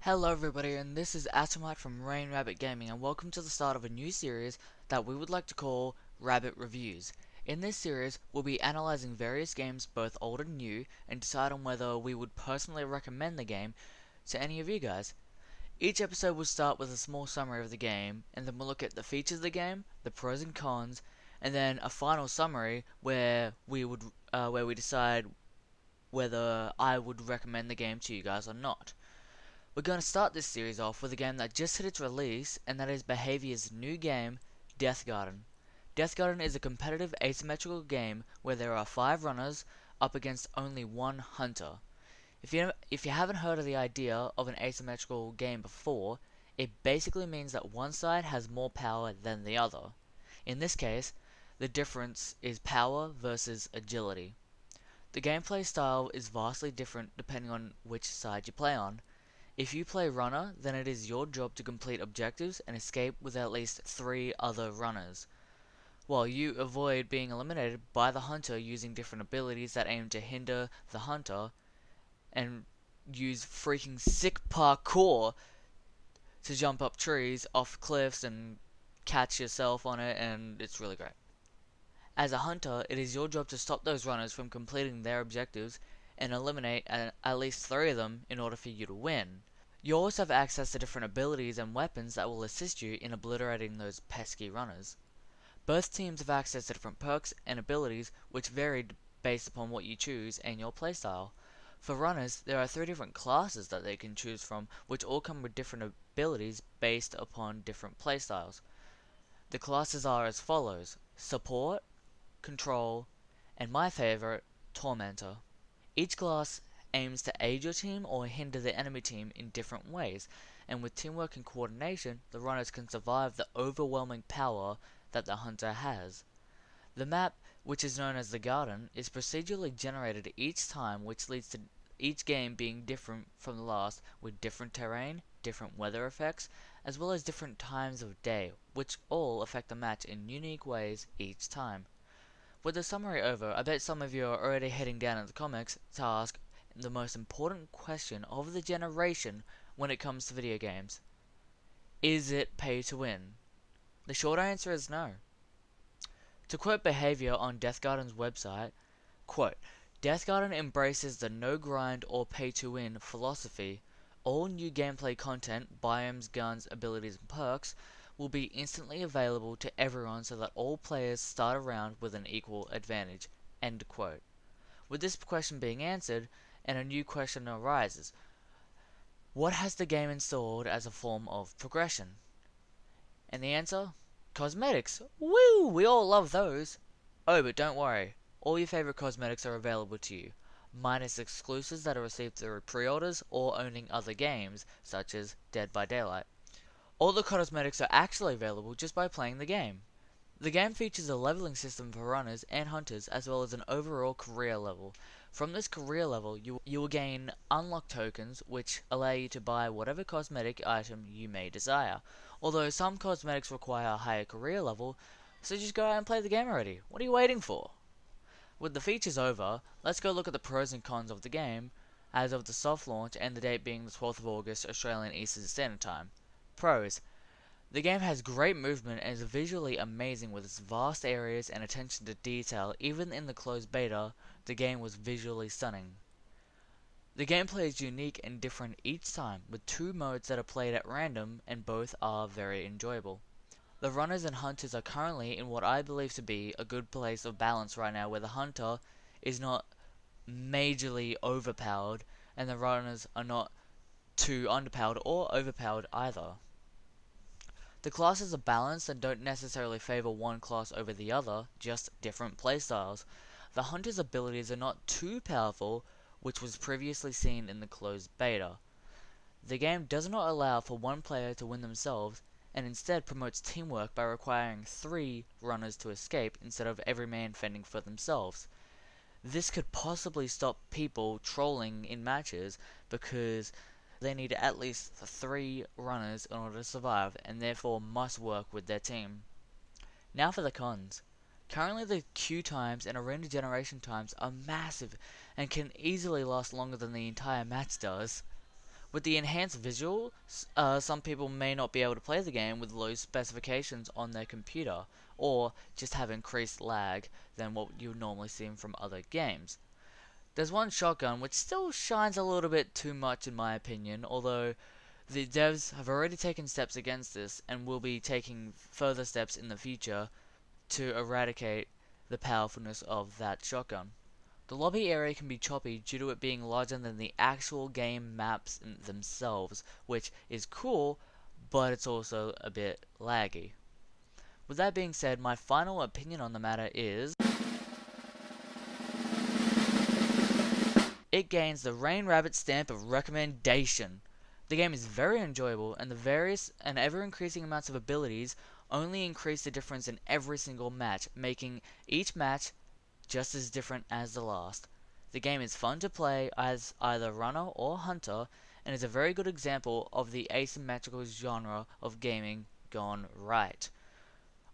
Hello everybody, and this is Atomite from RainRabbitGaming, and welcome to the start of a new series that we would like to call Rabbit Reviews. In this series, we'll be analyzing various games, both old and new, and decide on whether we would personally recommend the game to any of you guys. Each episode will start with a small summary of the game, and then we'll look at the features of the game, the pros and cons, and then a final summary where we decide whether I would recommend the game to you guys or not. We're going to start this series off with a game that just hit its release, and that is Behaviour's new game, Deathgarden. Deathgarden is a competitive asymmetrical game where there are 5 runners up against only 1 hunter. If you haven't heard of the idea of an asymmetrical game before, it basically means that one side has more power than the other. In this case, the difference is power versus agility. The gameplay style is vastly different depending on which side you play on. If you play runner, then it is your job to complete objectives and escape with at least 3 other runners, while you avoid being eliminated by the hunter using different abilities that aim to hinder the hunter, and use freaking sick parkour to jump up trees, off cliffs, and catch yourself on it, and it's really great. As a hunter, it is your job to stop those runners from completing their objectives and eliminate at least 3 of them in order for you to win. You also have access to different abilities and weapons that will assist you in obliterating those pesky runners. Both teams have access to different perks and abilities which vary based upon what you choose and your playstyle. For runners, there are 3 different classes that they can choose from, which all come with different abilities based upon different playstyles. The classes are as follows: Support, Control, and my favorite, Tormentor. Each class aims to aid your team or hinder the enemy team in different ways, and with teamwork and coordination, the runners can survive the overwhelming power that the hunter has. The map, which is known as the Garden, is procedurally generated each time, which leads to each game being different from the last, with different terrain, different weather effects, as well as different times of day, which all affect the match in unique ways each time. With the summary over, I bet some of you are already heading down in the comics to ask the most important question of the generation when it comes to video games. Is it pay to win? The short answer is no. To quote Behavior on Deathgarden's website, quote, Deathgarden embraces the no grind or pay to win philosophy. All new gameplay content, biomes, guns, abilities, and perks will be instantly available to everyone so that all players start around with an equal advantage. End quote. With this question being answered, and a new question arises: what has the game installed as a form of progression? And the answer? Cosmetics! Woo! We all love those! Oh, but don't worry, all your favorite cosmetics are available to you, minus exclusives that are received through pre-orders or owning other games, such as Dead by Daylight. All the cosmetics are actually available just by playing the game. The game features a leveling system for runners and hunters, as well as an overall career level. From this career level, you will gain unlock tokens, which allow you to buy whatever cosmetic item you may desire. Although some cosmetics require a higher career level, so just go out and play the game already. What are you waiting for? With the features over, let's go look at the pros and cons of the game, as of the soft launch and the date being the 12th of August, Australian Eastern Standard Time. Pros: the game has great movement and is visually amazing with its vast areas and attention to detail. Even in the closed beta, the game was visually stunning. The gameplay is unique and different each time, with 2 modes that are played at random, and both are very enjoyable. The runners and hunters are currently in what I believe to be a good place of balance right now, where the hunter is not majorly overpowered, and the runners are not too underpowered or overpowered either. The classes are balanced and don't necessarily favor one class over the other, just different playstyles. The hunter's abilities are not too powerful, which was previously seen in the closed beta. The game does not allow for one player to win themselves, and instead promotes teamwork by requiring 3 runners to escape instead of every man fending for themselves. This could possibly stop people trolling in matches, because they need at least 3 runners in order to survive, and therefore must work with their team. Now for the cons. Currently the queue times and arena generation times are massive, and can easily last longer than the entire match does. With the enhanced visual, some people may not be able to play the game with low specifications on their computer, or just have increased lag than what you would normally see from other games. There's one shotgun which still shines a little bit too much in my opinion, although the devs have already taken steps against this and will be taking further steps in the future to eradicate the powerfulness of that shotgun. The lobby area can be choppy due to it being larger than the actual game maps themselves, which is cool, but it's also a bit laggy. With that being said, my final opinion on the matter is it gains the RainRabbit stamp of recommendation. The game is very enjoyable, and the various and ever-increasing amounts of abilities only increase the difference in every single match, making each match just as different as the last. The game is fun to play as either runner or hunter, and is a very good example of the asymmetrical genre of gaming gone right.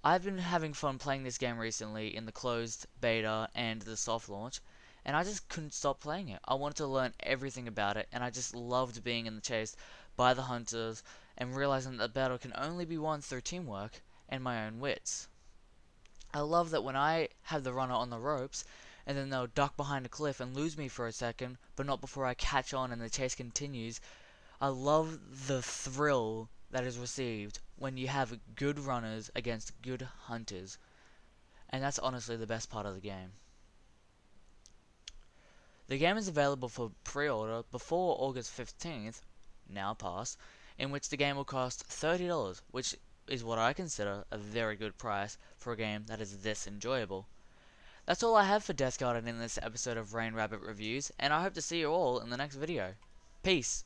I've been having fun playing this game recently in the closed beta and the soft launch, and I just couldn't stop playing it. I wanted to learn everything about it, and I just loved being in the chase by the hunters and realizing that the battle can only be won through teamwork and my own wits. I love that when I have the runner on the ropes, and then they'll duck behind a cliff and lose me for a second, but not before I catch on and the chase continues. I love the thrill that is received when you have good runners against good hunters. And that's honestly the best part of the game. The game is available for pre-order before August 15th, now past, in which the game will cost $30, which is what I consider a very good price for a game that is this enjoyable. That's all I have for Deathgarden in this episode of RainRabbit Reviews, and I hope to see you all in the next video. Peace!